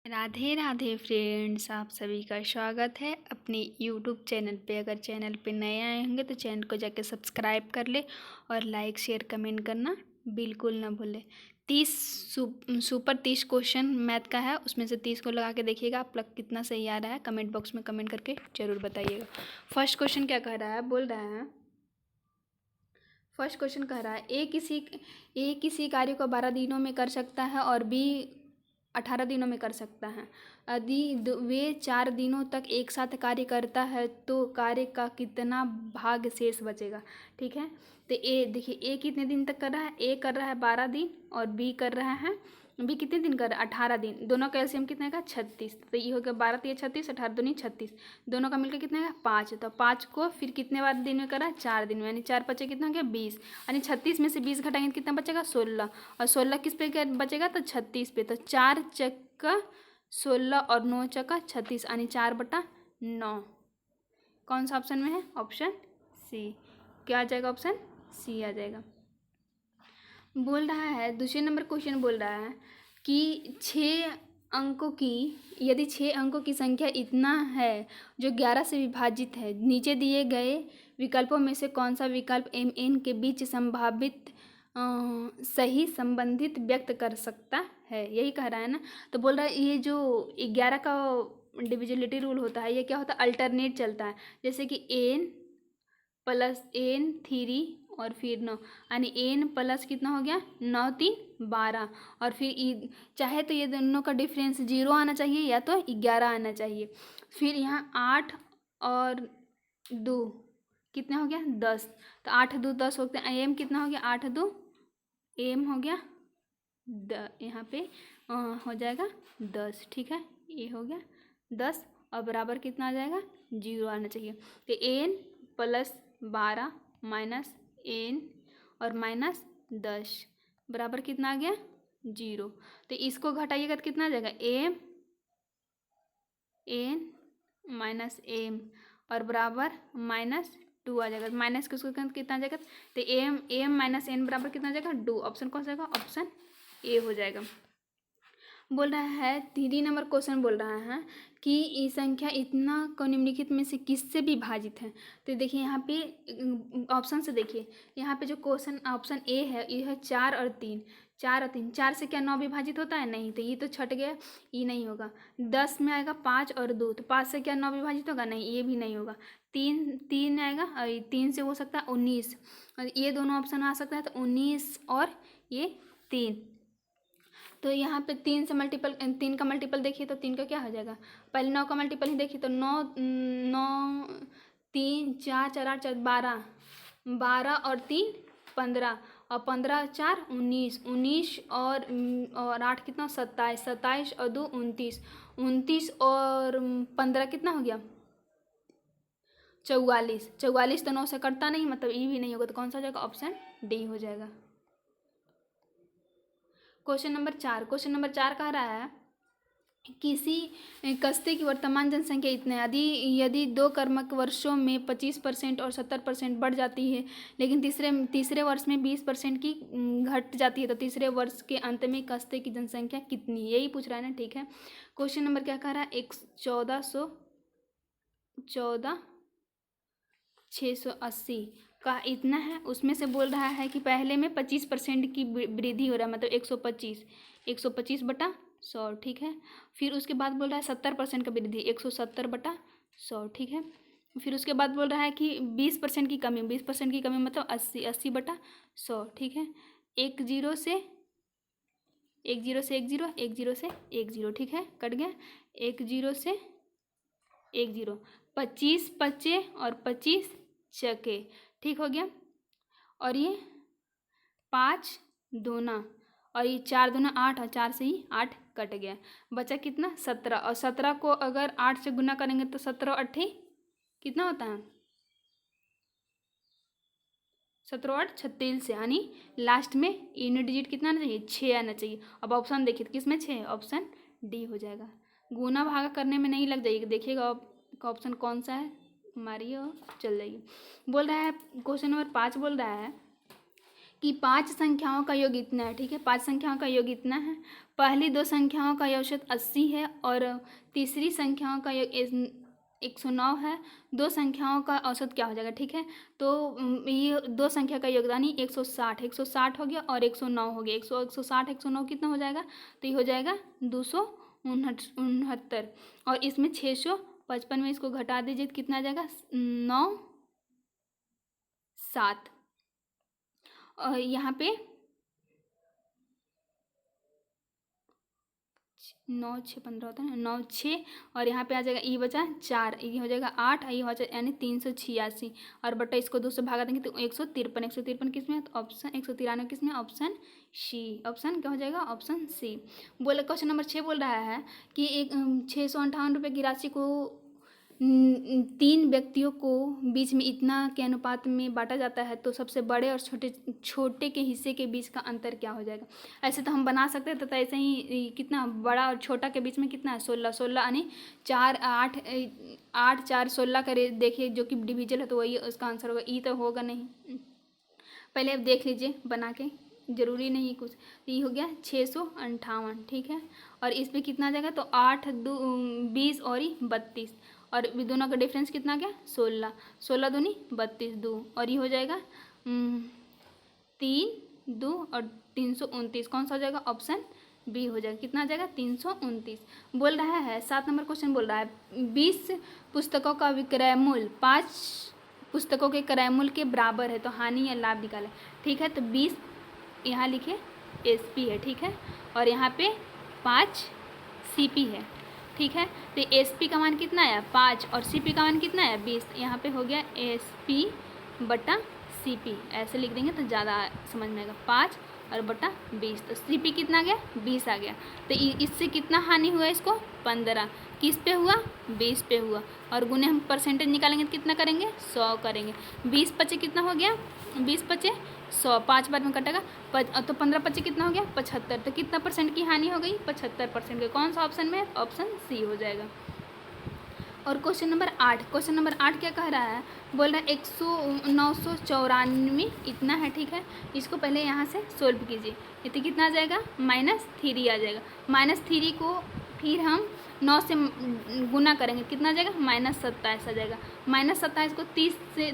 Radhe Radhe friends, आप सभी का स्वागत है अपने यूट्यूब चैनल पे। अगर चैनल पे नए आए होंगे तो चैनल को जाके सब्सक्राइब कर ले और लाइक शेयर कमेंट करना बिल्कुल ना भूले। 30 सुपर 30 क्वेश्चन मैथ का है, उसमें से 30 को लगा के देखिएगा आप लोग कितना सही आ रहा है। कमेंट बॉक्स में कमेंट करके ज़रूर बताइएगा। फर्स्ट क्वेश्चन क्या कह रहा है, बोल रहा है फर्स्ट क्वेश्चन कह रहा है ए किसी कार्य को 12 दिनों में कर सकता है और बी 18 दिनों में कर सकता है। यदि वे 4 दिनों तक एक साथ कार्य करता है तो कार्य का कितना भाग शेष बचेगा। ठीक है, तो ए देखिए, ए कितने दिन तक कर रहा है, ए कर रहा है 12 दिन और बी कर रहा है, बी कितने दिन कर रहा है 18 दिन। दोनों का एलसीएम कितना का 36, तो ये हो गया 12 तिया 36, 18 दूनी 36, दोनों का मिलकर कितना है 5। तो 5 को फिर कितने बार दिन में करा, 4 दिन में, यानी 4 बचे कितना हो गया 20, यानी 36 में से 20 घटाएंगे तो कितना बचेगा 16, और 16 किस पे बचेगा तो 36 पे। तो 4 चक्का 16 और 9 चक्का 36, यानी 4/9। कौन सा ऑप्शन में है, ऑप्शन सी। क्या आ जाएगा, ऑप्शन सी आ जाएगा। बोल रहा है दूसरे नंबर क्वेश्चन बोल रहा है कि 6 अंकों की यदि 6 अंकों की संख्या इतना है जो 11 से विभाजित है, नीचे दिए गए विकल्पों में से कौन सा विकल्प एम एन के बीच संभावित सही संबंधित व्यक्त कर सकता है, यही कह रहा है ना। तो बोल रहा है ये जो 11 का डिविजिबिलिटी रूल होता है, ये क्या होता है, अल्टरनेट चलता है। जैसे कि n+n3 और फिर 9, यानी n प्लस कितना हो गया 9 3 12, और फिर चाहे तो ये दोनों का डिफरेंस 0 आना चाहिए या तो 11 आना चाहिए। फिर यहाँ 8 और 2 कितना हो गया 10, तो 8 2 10 होते हैं, एम कितना हो गया 8 2 एम हो गया यहाँ पे हो जाएगा 10। ठीक है, ये हो गया 10 और बराबर कितना आ जाएगा 0 आना चाहिए। तो n+12 -n और -10 बराबर कितना आ गया 0। तो इसको घटाइएगा तो कितना आ जाएगा n-m और बराबर -2 आ जाएगा। माइनस किसको कितना आ जाएगा, तो m-n बराबर कितना आ जाएगा 2। ऑप्शन कौन सा जाएगा, ऑप्शन ए हो जाएगा। बोल रहा है 3 नंबर क्वेश्चन बोल रहा है कि ये संख्या इतना को निम्नलिखित में से किससे विभाजित है। तो देखिए यहाँ पे ऑप्शन से देखिए, यहाँ पे जो क्वेश्चन ऑप्शन ए है ये है 4 और 3, 4 और 3, 4 से क्या 9 विभाजित होता है, नहीं, तो ये तो छट गया, ये नहीं होगा। 10 में आएगा 5 और 2, तो 5 से क्या 9 विभाजित होगा, नहीं, ये भी नहीं होगा। 3 आएगा और 3 से हो सकता है 19, और ये दोनों ऑप्शन आ सकता है, तो 19 और ये 3। तो यहाँ पे 3 से मल्टीपल, 3 का मल्टीपल देखिए तो 3 का क्या हो जाएगा, पहले 9 का मल्टीपल ही देखिए तो 9 9 3 4 4 8 4 12, 12 और 3 15, और 15 4 19, 19 और 8 कितना 27, 27 और 2 29, 29 और 15 कितना हो गया 44, 44 तो 9 से कटता नहीं, मतलब ये भी नहीं होगा, तो कौन सा हो जाएगा, ऑप्शन डी हो जाएगा। क्वेश्चन नंबर 4 कह रहा है किसी कस्ते की वर्तमान जनसंख्या इतने यदि 2 कर्मक वर्षों में 25% और 70% बढ़ जाती है, लेकिन तीसरे वर्ष में 20% की घट जाती है, तो तीसरे वर्ष के अंत में कस्ते की जनसंख्या कितनी, यही पूछ रहा है ना। ठीक है, क्वेश्चन नंबर क्या कह रहा है, 14,680 का इतना है, उसमें से बोल रहा है कि पहले में 25% की वृद्धि हो रहा है, मतलब 125/100। ठीक है, फिर उसके बाद बोल रहा है 70% का वृद्धि 170/100। ठीक है, फिर उसके बाद बोल रहा है कि 20% की कमी, 20% की कमी मतलब 80/100। ठीक है, 1 0 से 1 0 से 1 0, 1 0 से 1 0, ठीक है, कट गया 1 0 से 1 0, 25 बचे और 25 चके, ठीक हो गया। और ये 5 दूना, और ये 4 दूना 8, और 4 से ही 8 कट गया, बचा कितना 17, और 17 को अगर 8 से गुना करेंगे तो 17 8 कितना होता है 17 8 36, यानी लास्ट में यूनिट डिजिट कितना आना चाहिए 6 आना चाहिए। अब ऑप्शन देखिए तो किस में 6, ऑप्शन डी हो जाएगा। गुना भागा करने में नहीं लग जाएगी, देखिएगा ऑप्शन कौन सा है, मारिए और चल जाइए। बोल रहा है क्वेश्चन नंबर 5 बोल रहा है कि 5 संख्याओं का योग इतना है, ठीक है। 5 संख्याओं का योग इतना है। पहली 2 संख्याओं का औसत 80 है और तीसरी संख्याओं का योग 109 है। 2 संख्याओं का औसत क्या हो जाएगा, ठीक है। तो ये 2 संख्या का योगदान ही 160 हो गया और 109 हो गया। 160 109 कितना हो जाएगा, तो ये हो जाएगा 269। और इसमें 655 में इसको घटा दीजिए तो कितना आ जाएगा, 9 7। और यहाँ पे 9 6 15 होता है, 9 6 और यहाँ पे आ जाएगा ई बचा 4, ये हो जाएगा 8, ये हो जाएगा यानी 386 और बटा इसको 2 से भागा देंगे तो 153 किस में है, तो ऑप्शन 193 किस में, ऑप्शन सी। ऑप्शन क्या हो जाएगा, ऑप्शन सी। बोले क्वेश्चन नंबर 6 बोल रहा है कि एक 658 रुपये की राशि को 3 व्यक्तियों को बीच में इतना के अनुपात में बांटा जाता है तो सबसे बड़े और छोटे के हिस्से के बीच का अंतर क्या हो जाएगा। ऐसे तो हम बना सकते हैं, तथा ऐसे ही कितना बड़ा और छोटा के बीच में कितना है, 16 यानी 4 8 8 4 16 करे देखिए, जो कि डिविजल है तो वही उसका आंसर होगा। ई तो होगा नहीं, पहले आप देख लीजिए बना के, ज़रूरी नहीं कुछ। तो ये हो गया 658, ठीक है। और इस पर कितना आ जाएगा, तो 8 2 20 और 32 और दोनों का डिफरेंस कितना आ गया, 16 दूनी 32 2 और ये हो जाएगा 3 2 और 329। कौन सा हो जाएगा, ऑप्शन बी हो जाएगा। कितना आ जाएगा, 329। बोल रहा है 7 नंबर क्वेश्चन बोल रहा है 20 पुस्तकों का विक्रय मूल्य 5 पुस्तकों के क्रय मूल्य के बराबर है तो हानि या लाभ निकालें, ठीक है। तो 20 यहाँ लिखे एसपी है, ठीक है, और यहाँ पे 5 सीपी है, ठीक है। तो एसपी का मान कितना है, 5 और सीपी का मान कितना है, 20। यहाँ पे हो गया एसपी बटा सीपी, ऐसे लिख देंगे तो ज़्यादा समझ में आएगा। 5 और बटा 20 तो सीपी कितना आ गया, 20 आ गया। तो इससे कितना हानि हुआ, इसको 15 किस पे हुआ, 20 पे हुआ। और गुने हम परसेंटेज निकालेंगे तो कितना करेंगे, 100 करेंगे। 20 पचे कितना हो गया, 20 पचे 100, 5 बार में कटेगा तो 15 पचे कितना हो गया, 75। तो कितना परसेंट की हानि हो गई, 75% के। कौन सा ऑप्शन में, ऑप्शन सी हो जाएगा। और क्वेश्चन नंबर 8 क्या कह रहा है, बोल रहा है 994 इतना है, ठीक है। इसको पहले यहाँ से सोल्व कीजिए, इतने कितना आ जाएगा, -3 आ जाएगा। -3 को फिर हम 9 से गुना करेंगे, कितना आ जाएगा, -27 आ जाएगा। -27 को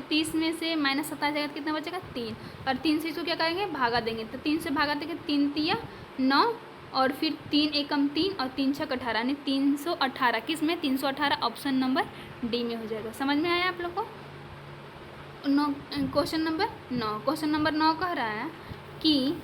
30 में से -27 आ जाएगा तो कितना बचेगा, 3 और 3 से इसको क्या करेंगे, भागा देंगे। तो 3 से भागा देंगे, 3 तिया 9 और फिर 3 एकम 3 और 3 छक 18 यानी 318। किस में, 318 ऑप्शन नंबर डी में हो जाएगा। समझ में आया आप लोग को। क्वेश्चन नंबर 9 कह रहा है कि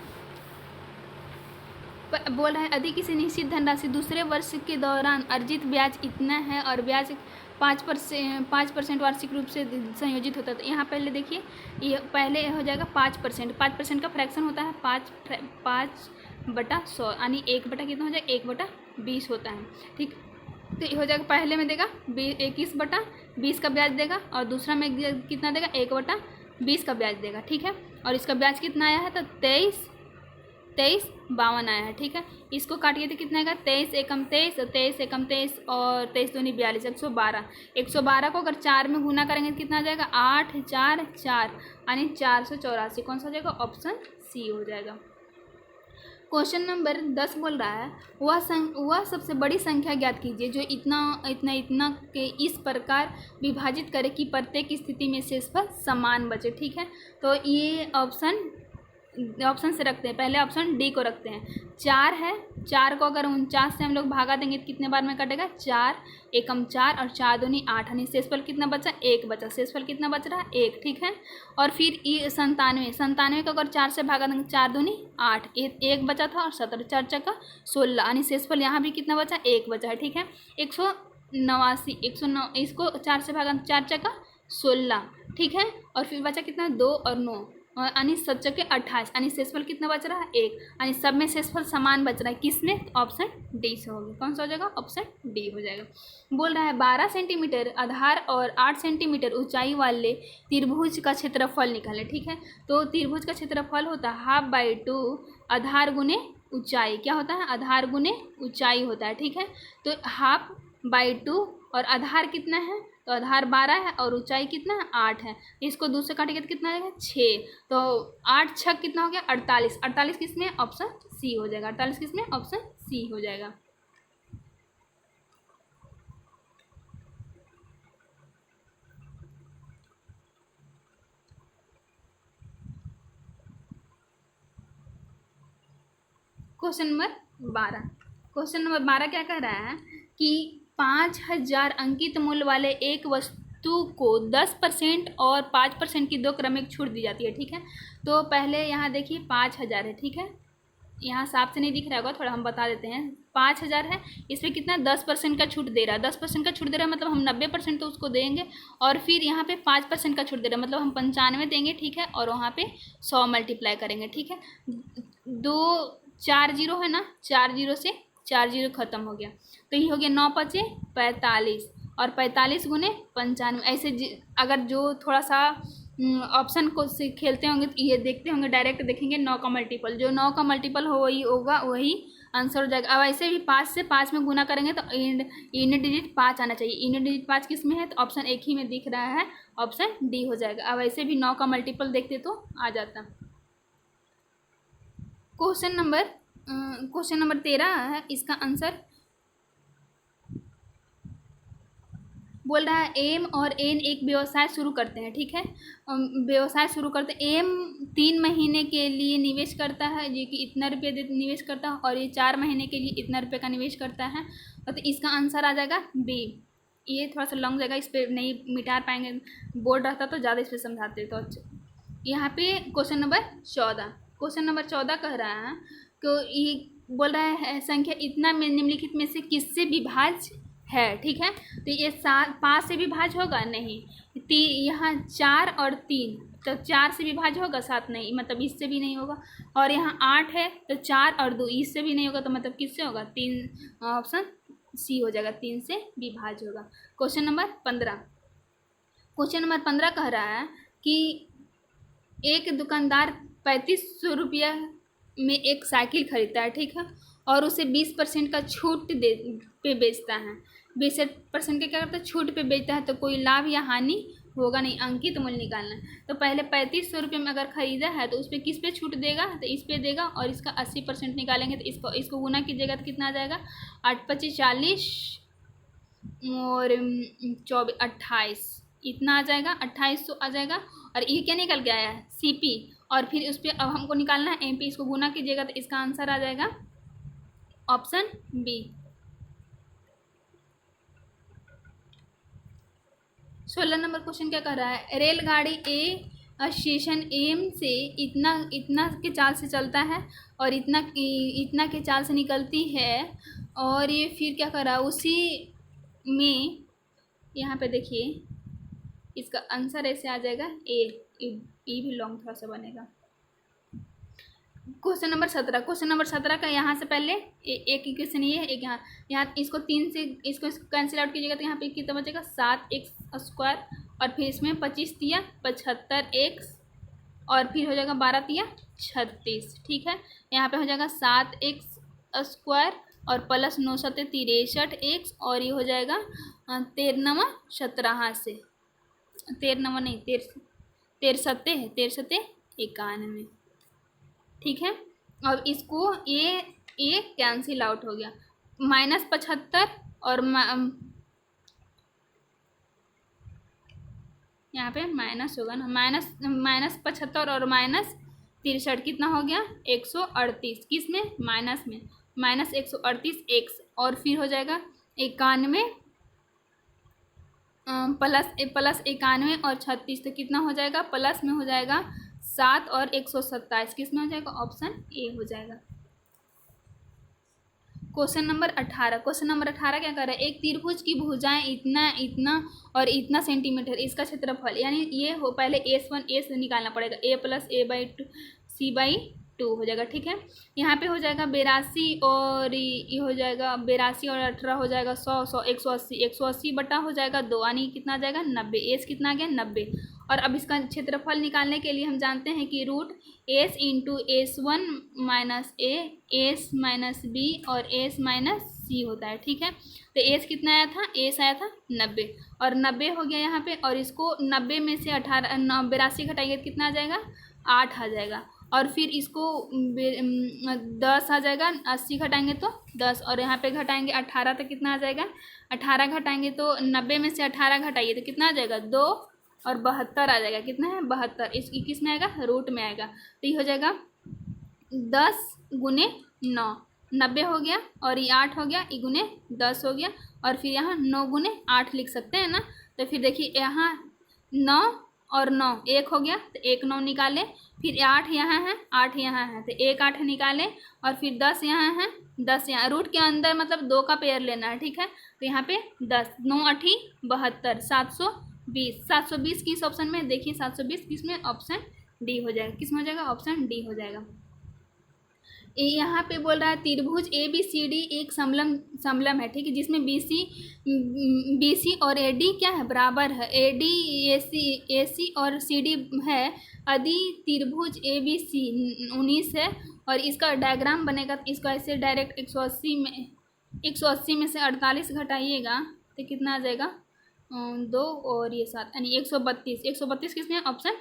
बोल रहा है यदि किसी निश्चित धनराशि दूसरे वर्ष के दौरान अर्जित ब्याज इतना है और ब्याज 5% वार्षिक रूप से संयोजित होता है, तो यहाँ पहले देखिए, ये पहले हो जाएगा 5% का फ्रैक्शन होता है 5/100 यानी 1 बटा कितना हो जाएगा, 1/20 होता है, ठीक। तो ये हो जाएगा, पहले में देगा 21/20 का ब्याज देगा और दूसरा में कितना देगा, 1/20 का ब्याज देगा, ठीक है। और इसका ब्याज कितना आया है, तो 23.52 आया है, ठीक है। इसको काटिए तो कितना आएगा, 23 एकम 23 और 23 एकम 23 और 23 दूनी 42, 112 को अगर 4 में गुना करेंगे तो कितना आ जाएगा, 8 4 4 यानी 484। कौन सा हो जाएगा, ऑप्शन सी हो जाएगा। क्वेश्चन नंबर 10 बोल रहा है वह सबसे बड़ी संख्या ज्ञात कीजिए जो इतना के इस प्रकार विभाजित करे कि प्रत्येक स्थिति में शेषफल समान बचे, ठीक है। तो ये ऑप्शन से रखते हैं, पहले ऑप्शन डी को रखते हैं। 4 है, 4 को अगर 49 से हम लोग भागा देंगे तो कितने बार में कटेगा, 4 एकम 4 और 4 दूनी 8 यानी शेषफल कितना बचा, 1 बचा। शेषफल कितना बच रहा है, 1, ठीक है। और फिर ये 97 को अगर 4 से भागा देंगे, 4 दूनी 8, 1 बचा था और 17 4 चक्का 16 यानी शेषफल यहाँ भी कितना बचा, 1 बचा है, ठीक है। 109 इसको 4 से भागा 4 चक्का 16, ठीक है। और फिर बचा कितना, 2 और 9 यानी 7 चक्के 28 यानी शेषफल कितना बच रहा है, 1 यानी सब में शेषफल समान बच रहा है, किसमें, ऑप्शन डी से होगी। कौन सा हो जाएगा, ऑप्शन डी हो जाएगा। बोल रहा है 12 सेंटीमीटर आधार और 8 सेंटीमीटर ऊंचाई वाले त्रिभुज का क्षेत्रफल निकालें, ठीक है। तो त्रिभुज का क्षेत्रफल होता है 1/2 आधार गुने ऊंचाई, क्या होता है, आधार गुने ऊंचाई होता है, ठीक है। तो 1/2 और आधार कितना है, तो आधार 12 है और ऊंचाई कितना है 8 है। इसको 2 से काटेंगे तो कितना आ जाएगा 6। तो 8 छक कितना हो गया 48। 48 किस में ऑप्शन सी हो जाएगा। 48 किस में ऑप्शन सी हो जाएगा। Question number 12। क्वेश्चन नंबर 12 क्या कह रहा है कि 5000 अंकित मूल्य वाले एक वस्तु को 10% और 5% की दो क्रमिक छूट दी जाती है। ठीक है, तो पहले यहाँ देखिए 5000 है। ठीक है, यहाँ साफ से नहीं दिख रहा होगा, थोड़ा हम बता देते हैं। 5000 है, इस पर कितना 10% का छूट दे रहा है। 10% का छूट दे रहा है मतलब हम 90% तो उसको देंगे, और फिर यहाँ पे 5% का छूट दे रहा है मतलब हम 95 देंगे। ठीक है, और वहाँ पे 100 मल्टीप्लाई करेंगे। ठीक है, 2 4 जीरो है ना, 4 जीरो से 4 जीरो खत्म हो गया, तो ये हो गया 9 पचे 45 और 45 गुने 95। ऐसे अगर जो थोड़ा सा ऑप्शन को से खेलते होंगे तो ये देखते होंगे, डायरेक्ट देखेंगे 9 का मल्टीपल, जो 9 का मल्टीपल हो वही होगा, वही आंसर हो जाएगा। अब ऐसे भी 5 से 5 में गुना करेंगे तो इन डिजिट 5 आना चाहिए। इन डिजिट 5 किस में है तो ऑप्शन एक ही में दिख रहा है, ऑप्शन डी हो जाएगा। अब ऐसे भी 9 का मल्टीपल देखते तो आ जाता। क्वेश्चन नंबर 13 है, इसका आंसर बोल रहा है एम और एन एक व्यवसाय शुरू करते हैं। ठीक है, व्यवसाय शुरू करते हैं। एम 3 महीने के लिए निवेश करता है, जो कि इतना रुपये निवेश करता है, और ये 4 महीने के लिए इतना रुपये का निवेश करता है, तो इसका आंसर आ जाएगा बी। ये थोड़ा सा लॉन्ग जाएगा, इस पर नहीं मिटा पाएंगे, बोर्ड रहता तो ज़्यादा इस पर समझाते तो अच्छा। यहाँ पे क्वेश्चन नंबर 14 कह रहा है कि ये बोल रहा है संख्या इतना में निम्नलिखित में से किससे विभाज्य है। ठीक है, तो ये 5 से विभाज्य होगा नहीं, यहाँ 4 और 3, तो 4 से विभाज्य होगा, 7 नहीं, मतलब इससे भी नहीं होगा। और यहाँ 8 है तो 4 और 2 इससे भी नहीं होगा, तो मतलब किससे होगा 3, ऑप्शन सी हो जाएगा, 3 से विभाज्य होगा। क्वेश्चन नंबर 15 कह रहा है कि एक दुकानदार 3500 रुपया में एक साइकिल खरीदता है। ठीक है, और उसे 20% का छूट पे बेचता है। 20% के क्या करता है छूट पे बेचता है, तो कोई लाभ या हानि होगा नहीं, अंकित मूल्य निकालना है। तो पहले 3500 रुपये में अगर ख़रीदा है तो उस पर किस पे छूट देगा, तो इस पे देगा, और इसका 80% निकालेंगे तो इसको गुना कीजिएगा तो कितना आ जाएगा 8 25 40 और 24 28, इतना आ जाएगा 2800 आ जाएगा। और ये क्या निकल के आया है सीपी, और फिर उस पर अब हमको निकालना है एमपी, इसको गुना कीजिएगा तो इसका आंसर आ जाएगा ऑप्शन बी। 16 नंबर क्वेश्चन क्या कह रहा है, रेलगाड़ी ए स्टेशन एम से इतना के चाल से चलता है और इतना के चाल से निकलती है, और ये फिर क्या कर रहा है उसी में, यहाँ पे देखिए इसका आंसर ऐसे आ जाएगा ए भी लॉन्ग थोड़ा सा बनेगा। क्वेश्चन नंबर 17 का यहाँ से पहले एक इक्वेशन ये है, एक यहाँ इसको 3 से इसको कैंसिल आउट कीजिएगा तो यहाँ पे कितना बचेगा 7x², और फिर इसमें 25 तिया 75x, और फिर हो जाएगा 12 तिया 36। ठीक है, यहाँ पे हो जाएगा 7x² और प्लस 9 सत्ते 63x, और ये हो जाएगा 13 17 से 13 नहीं 13 सत्ते 91। ठीक है, अब इसको ये कैंसिल आउट हो गया, -75 और यहाँ पे माइनस होगा ना, -75 और -63 कितना हो गया 138, किस में माइनस में, -138x, और फिर हो जाएगा 91 प्लस 91 और 36, तो कितना हो जाएगा प्लस में हो जाएगा 7 और 127, किस में हो जाएगा ऑप्शन ए हो जाएगा। क्वेश्चन नंबर 18 क्या कर रहा है, एक त्रिभुज की भुजाएं इतना और इतना सेंटीमीटर, इसका क्षेत्रफल, यानी ये हो पहले S1 ए से निकालना पड़ेगा, a + a/2 c/2 हो जाएगा। ठीक है, यहाँ पे हो जाएगा 82 और ये हो जाएगा 82 और 18 हो जाएगा 100 180 बटा हो जाएगा 2, यानी कितना आ जाएगा 90, एस कितना आ गया 90। और अब इसका क्षेत्रफल निकालने के लिए हम जानते हैं कि √s × S1 - a S - b और S - सी होता है, ठीक है। तो एज कितना आया था, एज आया था 90 और 90 हो गया यहाँ पे, और इसको 90 में से 82 घटाएंगे तो कितना आ जाएगा, 8 आ जाएगा। और फिर इसको 10 आ जाएगा, 80 घटाएंगे तो 10, और यहाँ पे घटाएंगे 18 तो कितना आ जाएगा, 18 घटाएंगे तो 90 में से 18 घटाइए तो कितना आ जाएगा, 2 और 72 आ जाएगा। कितना है, 72। इस किस में आएगा, रूट में आएगा। तो ये हो जाएगा 10 गुने 9, 90 हो गया, और ये 8 हो गया, ये गुने 10 हो गया, और फिर यहाँ 9 गुने 8 लिख सकते हैं ना। तो फिर देखिए यहाँ 9 और 9 1 हो गया, तो 1 9 निकाले, फिर 8 यहाँ है, 8 यहाँ है, तो 1 8 निकाले, और फिर 10 यहाँ है, 10 यहाँ, रूट के अंदर मतलब 2 का पेयर लेना है, ठीक है। तो यहाँ पे 10 9 8 72 720, 720 किस ऑप्शन में, देखिए 720 किस में, ऑप्शन डी हो जाएगा। किस में हो जाएगा, ऑप्शन डी हो जाएगा। यहाँ पे बोल रहा है त्रिभुज ए बी सी डी एक समलम है, ठीक है, जिसमें बी सी और ए डी क्या है, बराबर है। ए डी ए सी और सी डी है। यदि त्रिभुज ए बी सी 19 है और इसका डायग्राम बनेगा तो इसका ऐसे डायरेक्ट 180 में से 48 घटाइएगा तो कितना आ जाएगा, 2 और ये 7 यानी 132। 132 किसमें है, ऑप्शन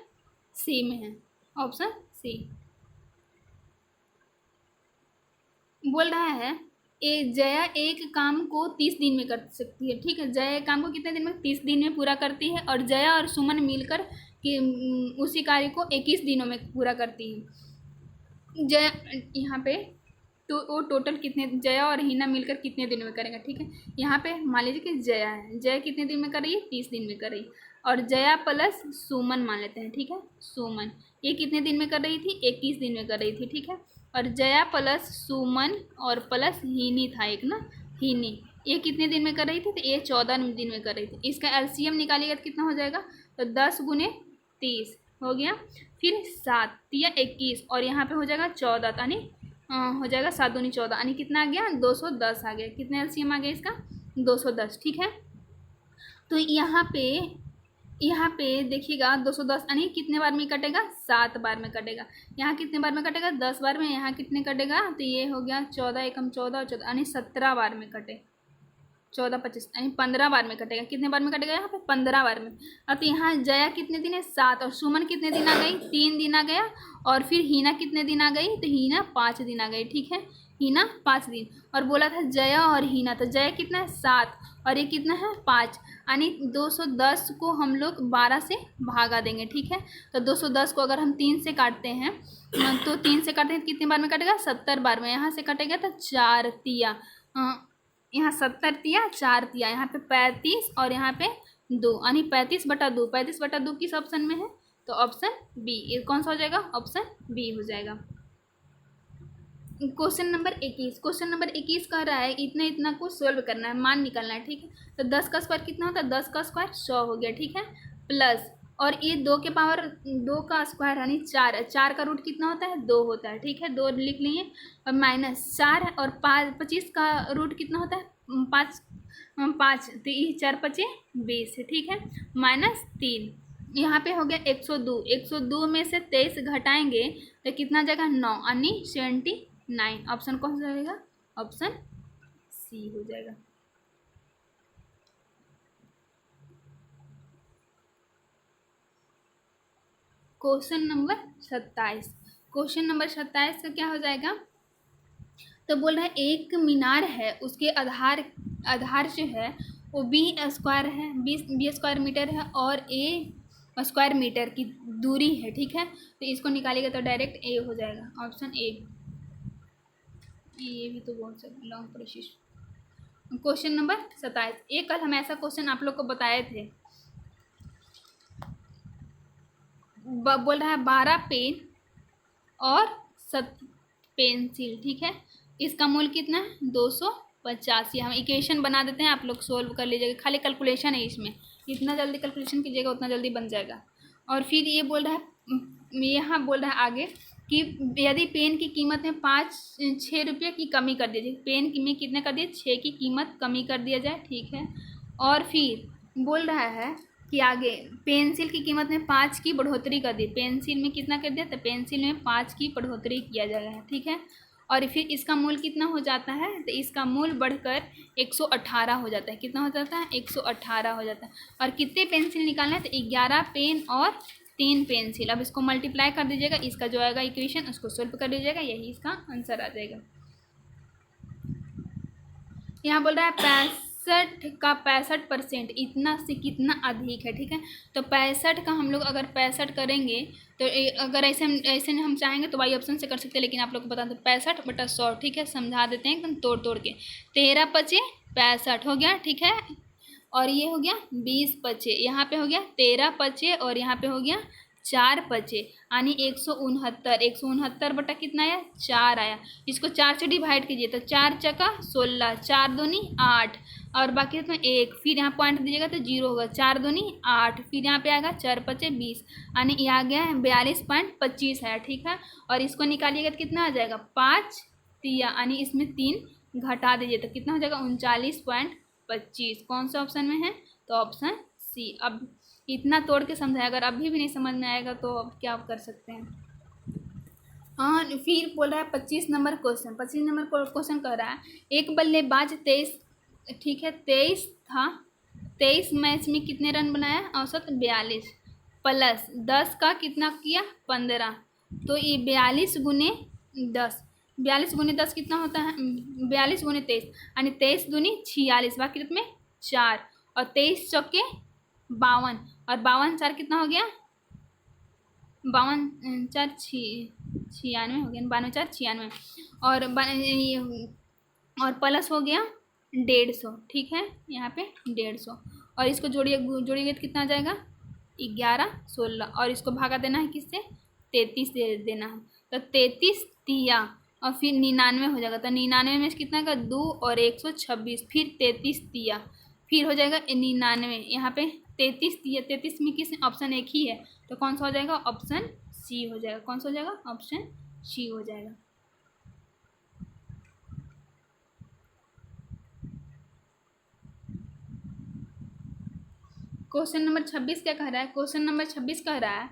सी में है, ऑप्शन सी। बोल रहा है जया एक काम को 30 दिन में कर सकती है, ठीक है। जया एक काम को कितने दिन में, 30 दिन में पूरा करती है, और जया और सुमन मिलकर कि उसी कार्य को 21 दिनों में पूरा करती है। जया यहाँ पे वो टोटल कितने, जया और हिना मिलकर कितने दिन में करेंगे, ठीक है। यहाँ पे मान लीजिए कि जया है, जया कितने दिन में कर रही है, 30 दिन में कर रही है, और जया प्लस सुमन मान लेते हैं, ठीक है। सुमन ये कितने दिन में कर रही थी, 21 दिन में कर रही थी, ठीक है। और जया प्लस सुमन और प्लस हिनी था एक ना, हिनी, ये कितने दिन में कर रही थी, तो ये 14 दिन में कर रही थी। इसका एलसीएम निकालिएगा तो कितना हो जाएगा, तो 10 गुने 30 हो गया, फिर 7 या 21, और यहाँ पे हो जाएगा 14, यानी हो जाएगा 7 दूनी 14, यानी कितना आ गया, 210 आ गया। कितना एलसीएम आ गया इसका, 210, ठीक है। तो यहाँ पे देखिएगा 210 यानी कितने बार में कटेगा, 7 बार में कटेगा। यहाँ कितने बार में कटेगा, 10 बार में। यहाँ कितने कटेगा, तो ये हो गया 14 एकम 14 और 14 यानी 17 बार में कटे, 14 25 यानी 15 बार में कटेगा। कितने बार में कटेगा, यहाँ पे 15 बार में। अब यहाँ जया कितने दिन है, 7, और सुमन कितने दिन आ गई, 3 दिन आ गया, और फिर हीना कितने दिन आ गई, तो हीना 5 दिन आ गई, ठीक है। हीना 5 दिन, और बोला था जया और हीना, तो जया कितना है 7 और ये कितना है 5, यानी 210 को हम लोग 12 से भागा देंगे, ठीक है। तो 210 को अगर हम 3 से काटते हैं तो 3 से काटते हैं तो कितने बार में कटेगा, 70 बार में। यहाँ से कटेगा तो 4 तिया, यहाँ 70 तिया 4 तिया, यहाँ पे 35 और यहाँ पे 2 यानी 35/2। 35/2 किस ऑप्शन में है, तो ऑप्शन बी। ये कौन सा हो जाएगा, ऑप्शन बी हो जाएगा। क्वेश्चन नंबर 21, क्वेश्चन नंबर 21 कह रहा है इतना को सोल्व करना है, मान निकालना है, ठीक है। तो 10 का स्क्वायर कितना होता है, 10 का स्क्वायर 100 हो गया, ठीक है। प्लस और ये 2 के पावर 2 का स्क्वायर यानी 4 है, 4 का रूट कितना होता है, 2 होता है, ठीक है। 2 लिख लिए, और माइनस 4 और 25 का रूट कितना होता है, 5, तो ये 4 5 20 है, ठीक है। माइनस 3, यहाँ पे हो गया 102। 102 में से 23 घटाएंगे तो कितना जाएगा, 9 यानी 79। ऑप्शन कौन सा रहेगा, ऑप्शन सी हो जाएगा। क्वेश्चन नंबर 27, क्वेश्चन नंबर 27 का क्या हो जाएगा, तो बोल रहा है एक मीनार है, उसके आधार जो है वो बी स्क्वायर है, बी स्क्वायर मीटर है, और ए स्क्वायर मीटर की दूरी है, ठीक है। तो इसको निकालेगा तो डायरेक्ट ए हो जाएगा, ऑप्शन ए। ये भी तो बहुत लॉन्ग प्रोसेस। क्वेश्चन नंबर 27, एक कल हम ऐसा क्वेश्चन आप लोग को बताए थे। बोल रहा है 12 पेन और 7 पेंसिल, ठीक है। इसका मूल्य कितना है, 285। हम इक्वेशन बना देते हैं, आप लोग सोल्व कर लीजिएगा, खाली कैलकुलेशन है इसमें, जितना जल्दी कैलकुलेशन कीजिएगा उतना जल्दी बन जाएगा। और फिर ये बोल रहा है, यहाँ बोल रहा है आगे कि यदि पेन की कीमत में 6 रुपये की कमी कर दी जाए, पेन में कितने कर दिए, 6 की कीमत कमी कर दिया जाए, ठीक है। और फिर बोल रहा है कि आगे पेंसिल की कीमत में 5 की बढ़ोतरी कर दी, पेंसिल में कितना कर दिया, तो पेंसिल में 5 की बढ़ोतरी किया जाएगा, ठीक है। और फिर इसका मूल कितना हो जाता है, तो इसका मूल बढ़कर 118 हो जाता है। कितना हो जाता है, 118 हो जाता है। और कितने पेंसिल निकालना है, तो 11 पेन और 3 पेंसिल। अब इसको मल्टीप्लाई कर दीजिएगा, इसका जो आएगा इक्वेशन उसको सोल्व कर दीजिएगा, यही इसका आंसर आ जाएगा। यहाँ बोल रहा है 65 का 65% इतना से कितना अधिक है, ठीक है। तो 65 का हम लोग अगर 65 करेंगे तो अगर ऐसे हम चाहेंगे तो वाई ऑप्शन से कर सकते हैं, लेकिन आप लोग को बता दो 65/100, ठीक है। समझा देते हैं एकदम तोड़ तोड़ के। 13 पचे 65 हो गया, ठीक है। और ये हो गया 20 पचे, यहाँ पे हो गया 13 पचे और यहाँ पे हो गया 4 पचे, यानी 169। 169 बटा कितना आया, 4 आया। इसको 4 से डिवाइड कीजिए तो 4 चका 16, 4 दूनी 8 और बाकी इसमें 1, फिर यहाँ पॉइंट दीजिएगा तो 0 होगा। 4 दूनी 8, फिर यहाँ पे आएगा 4 पचे 20, यानी ये आ गया 42.25 है, ठीक है। और इसको निकालिएगा तो कितना आ जाएगा, 5 तिया, यानी इसमें 3 घटा दीजिए तो कितना हो जाएगा 39.25। कौन सा ऑप्शन में है, तो ऑप्शन सी। अब इतना तोड़ के समझाया, अगर अभी भी नहीं समझ में आएगा तो अब क्या आप कर सकते हैं। हाँ, फिर बोल रहा है 25 नंबर क्वेश्चन। 25 नंबर क्वेश्चन कह रहा है एक बल्लेबाज 23, ठीक है, 23 था, 23 मैच में कितने रन बनाया, औसत 42 प्लस 10 का कितना किया 15, तो ये 42 गुने 10, 42 गुने 10 कितना होता है, 42 गुने 23, यानी 23 दूनी 46, बाकी में 4 और 23 चौके 52 और 52 4 कितना हो गया, 52 4 96 हो गया, 92 4 96 और प्लस हो गया 150, ठीक है, यहाँ पे 150 और इसको जोड़िएगा तो कितना आ जाएगा 11 16 और इसको भागा देना है किससे, 33 दे देना है, तो 33 तिया और फिर 99 हो जाएगा। तो 99 में कितना का 2 और 126, फिर 33 तिया, फिर हो जाएगा 99, यहाँ पे 33 तिया, 33 में किस ऑप्शन एक ही है, तो कौन सा हो जाएगा, ऑप्शन सी हो जाएगा। कौन सा हो जाएगा, ऑप्शन सी हो जाएगा। क्वेश्चन नंबर 26 क्या कह रहा है, क्वेश्चन नंबर 26 कह रहा है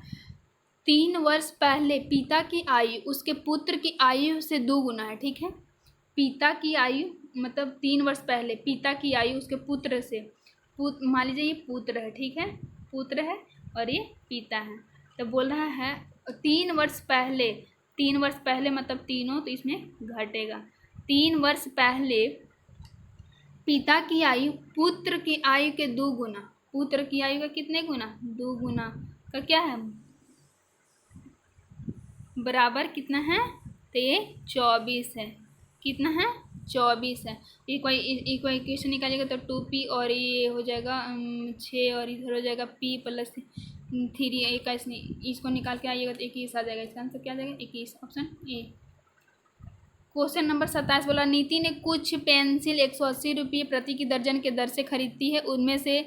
3 वर्ष पहले पिता की आयु उसके पुत्र की आयु से 2 गुना है, ठीक है। पिता की आयु मतलब 3 वर्ष पहले पिता की आयु उसके पुत्र से, मान लीजिए ये पुत्र है, ठीक है, पुत्र है और ये पिता है। तो बोल रहा है 3 वर्ष पहले, 3 वर्ष पहले मतलब तीनों, तो इसमें घटेगा 3 वर्ष पहले पिता की आयु पुत्र की आयु के 2 गुना, पुत्र की आयु का कितने गुना, 2 गुना का क्या है, बराबर कितना है, तो ये 24 है, कितना है 24 है। इक्वेशन निकालिएगा तो 2p और ये हो जाएगा 6 और इधर हो जाएगा p प्लस 3, 21, इसको निकाल के आइएगा तो 21 आ जाएगा। इसका आंसर क्या आ जाएगा, 21, ऑप्शन ए। क्वेश्चन नंबर 27 बोला नीति ने कुछ पेंसिल 180 रुपये प्रति की दर्जन के दर से खरीदती है, उनमें से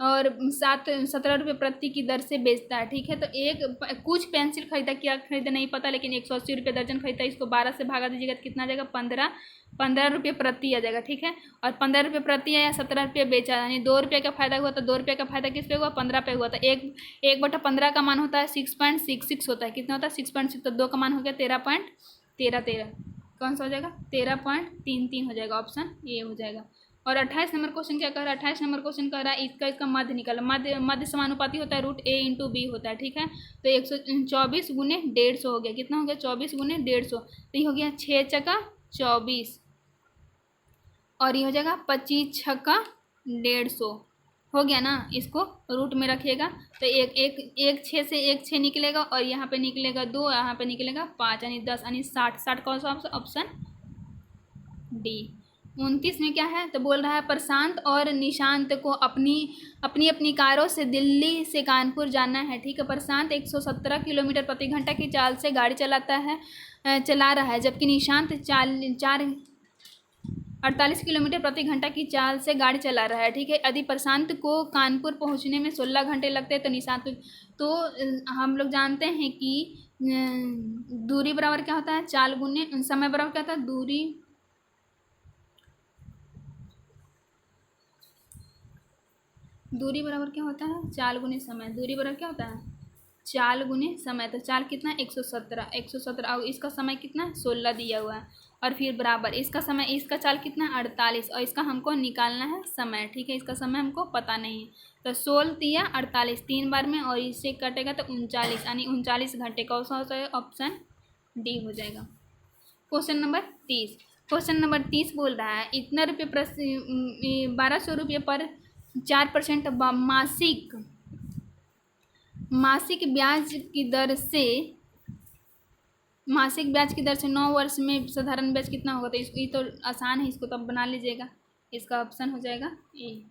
और 17 रुपये प्रति की दर से बेचता है, ठीक है। तो कुछ पेंसिल खरीदा, क्या खरीदा नहीं पता, लेकिन 180 रुपये दर्जन खरीदा, इसको 12 से भागा दीजिएगा तो कितना आ जाएगा 15 रुपये प्रति आ जाएगा, ठीक है। और 15 रुपये प्रति आया, 17 रुपये बेचा, यानी 2 रुपये का फायदा हुआ। तो 2 रुपये का फायदा किस पे हुआ, 15 पे हुआ। तो 1/15 का मान होता है 6.66 होता है, कितना होता है 6.6, तो 2 का मान हो गया 13.13, कौन सा हो जाएगा 13.33 हो जाएगा, ऑप्शन ए हो जाएगा। और 28 नंबर क्वेश्चन क्या कर रहा है, 28 नंबर क्वेश्चन कह रहा है इसका मध्य निकाला, मध्य समानुपाती होता है √a × b होता है, ठीक है। तो 124 गुने 150 हो गया, कितना हो गया 24 गुने 150, तो ये हो गया 6 चका 24 और ये हो जाएगा 25 छक्का 150 हो गया ना। इसको रूट में रखिएगा तो एक 6 से 1 6 निकलेगा और यहाँ पे निकलेगा 2, यहाँ पे निकलेगा 5, यानी 10, यानी 60 कौन सा ऑप्शन डी। 29 में क्या है, तो बोल रहा है प्रशांत और निशांत को अपनी कारों से दिल्ली से कानपुर जाना है, ठीक है। प्रशांत 117 किलोमीटर प्रति घंटा की चाल से गाड़ी चला रहा है, जबकि निशांत 48 किलोमीटर प्रति घंटा की चाल से गाड़ी चला रहा है, ठीक है। यदि प्रशांत को कानपुर पहुंचने में 16 घंटे लगते हैं तो निशांत, तो हम लोग जानते हैं कि दूरी बराबर क्या होता है, चाल गुने समय बराबर क्या होता है, दूरी बराबर क्या होता है, चाल गुने समय। दूरी बराबर क्या होता है, चाल गुने समय। तो चाल कितना 117 और इसका समय कितना 16 दिया हुआ है, और फिर बराबर इसका समय, इसका चाल कितना है 48 और इसका हमको निकालना है समय। ठीक है, इसका समय हमको पता नहीं है। तो 16 तिया 48 3 बार में, और इससे कटेगा तो 39, यानी 39 घंटे। कौन सा होता है? ऑप्शन डी हो जाएगा। Question number 30। क्वेश्चन नंबर 30 बोल रहा है इतना रुपये 1200 रुपये पर 4% मासिक ब्याज की दर से 9 वर्ष में साधारण ब्याज कितना होगा? तो ये तो आसान है, इसको तो आप बना लीजिएगा। इसका ऑप्शन हो जाएगा ए।